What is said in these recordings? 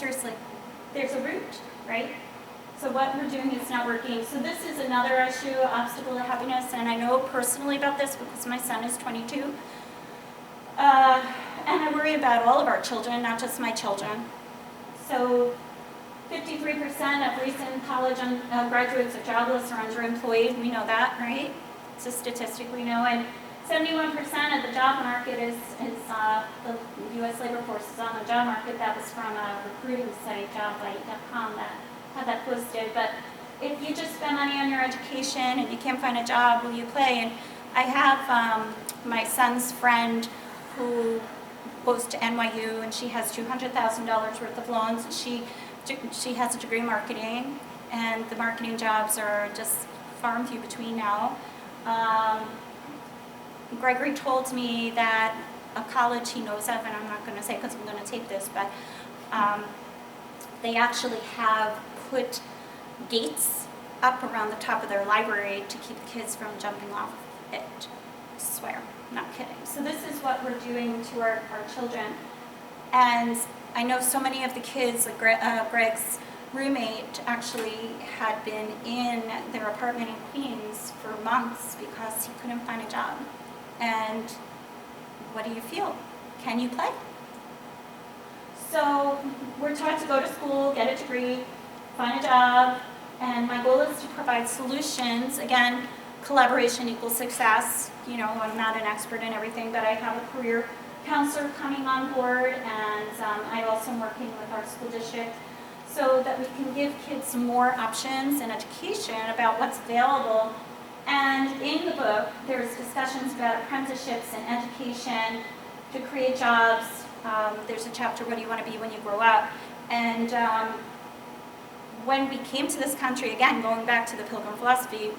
seriously, there's a root, right? So what we're doing is not working. So this is another issue, obstacle to happiness, and I know personally about this because my son is 22. And I worry about all of our children, not just my children. So 53% of recent college graduates are jobless or underemployed. We know that, right? It's a statistic we know. And 71% of the job market is the U.S. labor force is on the job market. That was from a recruiting site, jobbite.com, that had that posted. But if you just spend money on your education and you can't find a job, will you play? And I have my son's friend who goes to NYU, and she has $200,000 worth of loans. She has a degree in marketing, and the marketing jobs are just far and few between now. Gregory told me that a college he knows of, and I'm not going to say because I'm going to tape this, but they actually have put gates up around the top of their library to keep kids from jumping off it. I swear, I'm not kidding. So this is what we're doing to our children. And I know so many of the kids, like Greg's roommate actually had been in their apartment in Queens for months because he couldn't find a job. And what do you feel? Can you play? So we're taught to go to school, get a degree, find a job, and my goal is to provide solutions. Again, collaboration equals success. You know, I'm not an expert in everything, but I have a career counselor coming on board, and I also am working with our school district so that we can give kids more options and education about what's available. And in the book, there's discussions about apprenticeships and education to create jobs. There's a chapter, what do you want to be when you grow up? And when we came to this country, again, going back to the Pilgrim philosophy,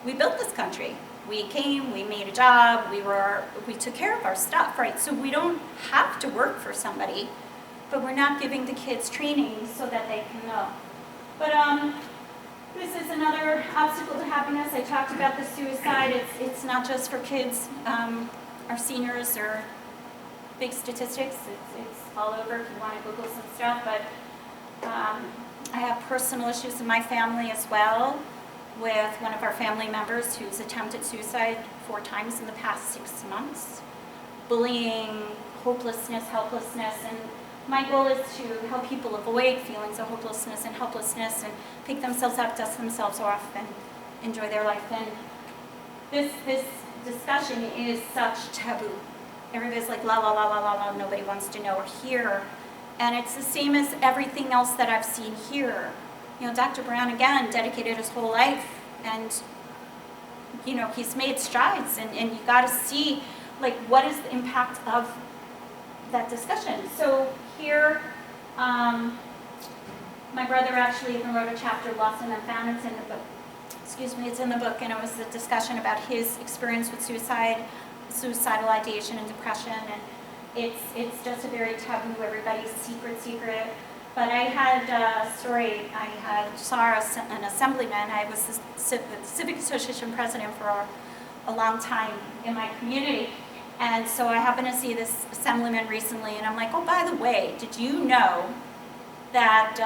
we built this country. We came, we made a job, we took care of our stuff, right? So we don't have to work for somebody, but we're not giving the kids training so that they can know. But this is another obstacle to happiness. I talked about the suicide. It's not just for kids. Our seniors are big statistics. It's all over if you want to Google some stuff. But I have personal issues in my family as well, with one of our family members who's attempted suicide 4 times in the past 6 months. Bullying, hopelessness, helplessness, and my goal is to help people avoid feelings of hopelessness and helplessness and pick themselves up, dust themselves off, and enjoy their life. And this discussion is such taboo. Everybody's like, la, la, la, la, la, la, nobody wants to know or hear. And it's the same as everything else that I've seen here. You know, Dr. Brown, again, dedicated his whole life, and, you know, he's made strides, and you got to see, like, what is the impact of that discussion. So here, my brother actually even wrote a chapter, Lost and Unfound. It's in the book. Excuse me, it's in the book, and it was a discussion about his experience with suicide, suicidal ideation and depression, and it's just a very taboo, everybody's secret. But I had a story. I saw an assemblyman. I was the Civic Association president for a long time in my community. And so I happened to see this assemblyman recently, and I'm like, oh, by the way, did you know that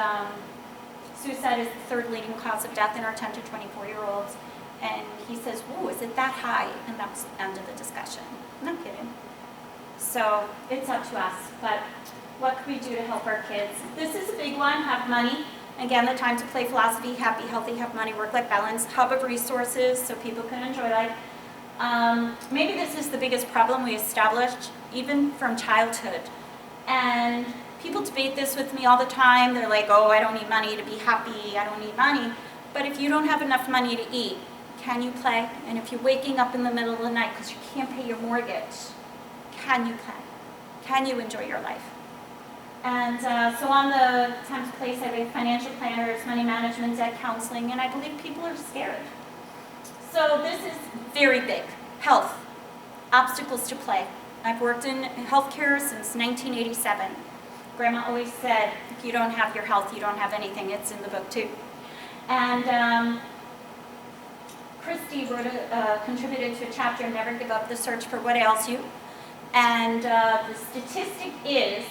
suicide is the 3rd leading cause of death in our 10 to 24-year-olds? And he says, whoa, is it that high? And that was the end of the discussion. I'm not kidding. So it's up to us. But what can we do to help our kids? This is a big one, have money. Again, the time to play philosophy, happy, healthy, have money, work-life balance, hub of resources so people can enjoy life. Maybe this is the biggest problem we established, even from childhood. And people debate this with me all the time. They're like, oh, I don't need money to be happy, I don't need money. But if you don't have enough money to eat, can you play? And if you're waking up in the middle of the night because you can't pay your mortgage, can you play? Can you enjoy your life? And so on the Time to Play side, we have financial planners, money management, debt counseling, and I believe people are scared. So this is very big. Health, obstacles to play. I've worked in healthcare since 1987. Grandma always said, if you don't have your health, you don't have anything. It's in the book too. And Christy contributed to a chapter, Never Give Up the Search for What Ails You. And the statistic is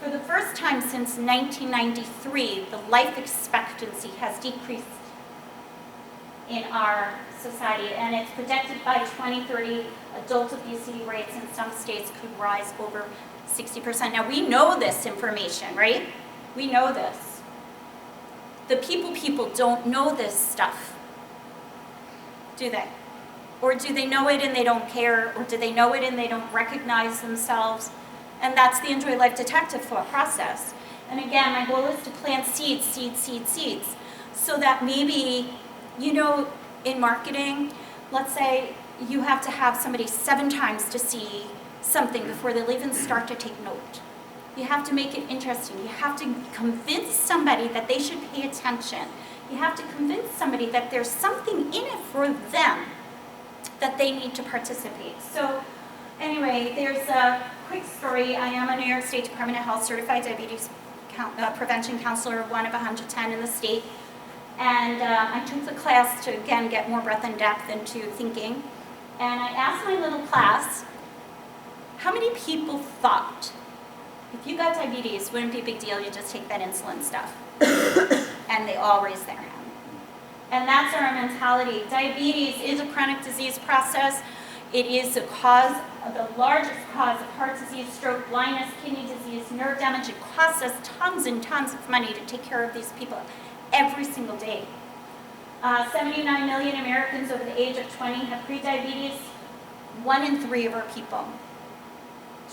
For the first time since 1993, the life expectancy has decreased in our society, and it's projected by 2030 adult obesity rates in some states could rise over 60%. Now we know this information, right? We know this. The people don't know this stuff, do they? Or do they know it and they don't care? Or do they know it and they don't recognize themselves? And that's the Enjoy Life Detective thought process. And again, my goal is to plant seeds, so that maybe, you know, in marketing, let's say you have to have somebody 7 times to see something before they'll even start to take note. You have to make it interesting. You have to convince somebody that they should pay attention. You have to convince somebody that there's something in it for them, that they need to participate. So anyway, there's a quick story. I am a New York State Department of Health certified diabetes prevention counselor, one of 110 in the state. And I took the class to, again, get more breadth and depth into thinking. And I asked my little class, how many people thought, if you got diabetes, wouldn't be a big deal, you just take that insulin stuff? And they all raised their hand. And that's our mentality. Diabetes is a chronic disease process. It is the largest cause of heart disease, stroke, blindness, kidney disease, nerve damage. It costs us tons and tons of money to take care of these people every single day. 79 million Americans over the age of 20 have prediabetes. 1 in 3 of our people.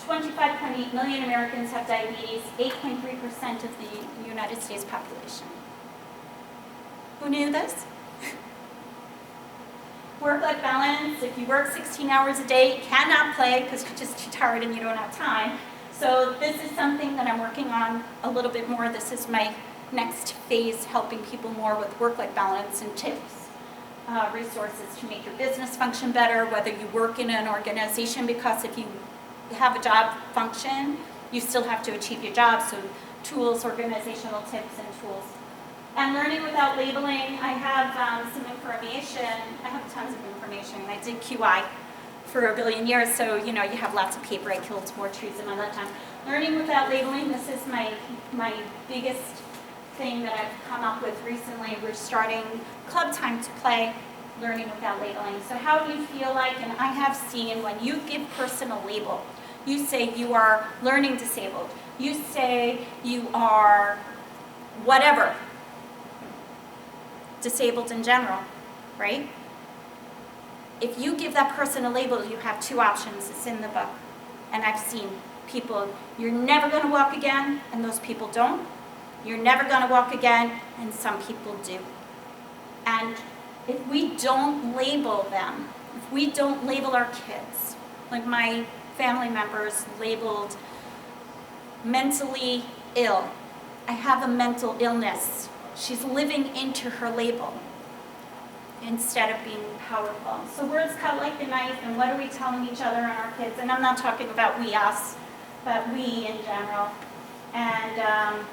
25.8 million Americans have diabetes, 8.3% of the United States population. Who knew this? Work-life balance, if you work 16 hours a day, you cannot play because you're just too tired and you don't have time. So this is something that I'm working on a little bit more. This is my next phase, helping people more with work-life balance and tips, resources to make your business function better, whether you work in an organization, because if you have a job function, you still have to achieve your job, so tools, organizational tips and tools. And learning without labeling, I have some information. I have tons of information. I did QI for a billion years, so you know, you have lots of paper. I killed more trees in my lifetime. Learning without labeling, this is my biggest thing that I've come up with recently. We're starting Club Time to Play, learning without labeling. So how do you feel like, and I have seen when you give person a label, you say you are learning disabled, you say you are whatever, disabled in general, right? If you give that person a label, you have 2 options. It's in the book. And I've seen people, you're never going to walk again, and those people don't. You're never going to walk again, and some people do. And if we don't label them, if we don't label our kids, like my family members labeled mentally ill. I have a mental illness. She's living into her label instead of being powerful. So words cut like a knife, and what are we telling each other and our kids? And I'm not talking about we, us, but we in general. And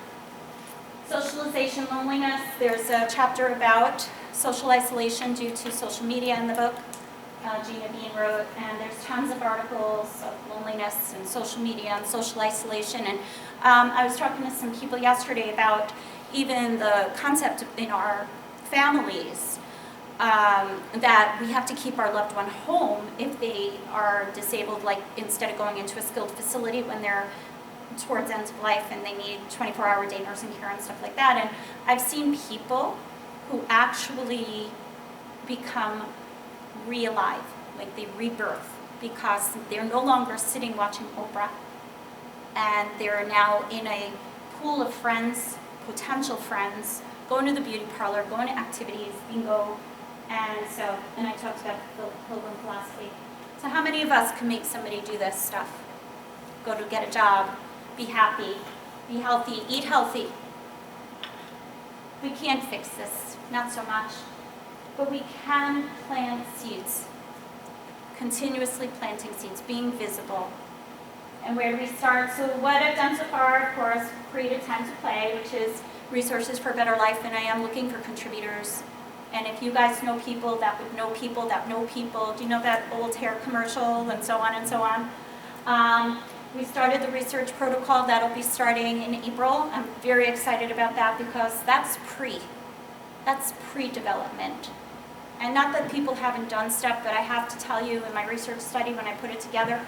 socialization, loneliness. There's a chapter about social isolation due to social media in the book. Gina Bean wrote, and there's tons of articles of loneliness and social media and social isolation. And I was talking to some people yesterday about even the concept in our families that we have to keep our loved one home if they are disabled, like instead of going into a skilled facility when they're towards end of life and they need 24-hour day nursing care and stuff like that. And I've seen people who actually become re-alive, like they rebirth, because they're no longer sitting watching Oprah, and they're now in a pool of friends, potential friends, going to the beauty parlor, going to activities, bingo, and I talked about the Pilgrim philosophy. So how many of us can make somebody do this stuff? Go to get a job, be happy, be healthy, eat healthy. We can't fix this, not so much. But we can plant seeds, continuously planting seeds, being visible. And where do we start? So what I've done so far, of course, created Time to Play, which is resources for a better life, and I am looking for contributors. And if you guys know people that would know people that know people, do you know that old hair commercial and so on and so on? We started the research protocol. That'll be starting in April. I'm very excited about that because that's pre-development. And not that people haven't done stuff, but I have to tell you, in my research study, when I put it together,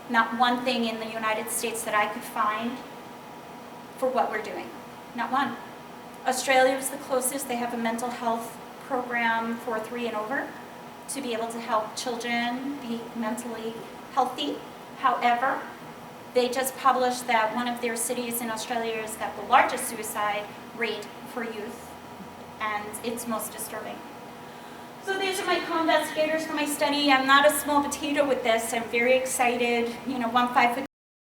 not one thing in the United States that I could find for what we're doing. Not one. Australia is the closest. They have a mental health program for 3 and over to be able to help children be mentally healthy. However, they just published that one of their cities in Australia has got the largest suicide rate for youth, and it's most disturbing. So these are my co-investigators for my study. I'm not a small potato with this. I'm very excited. You know, one 5-foot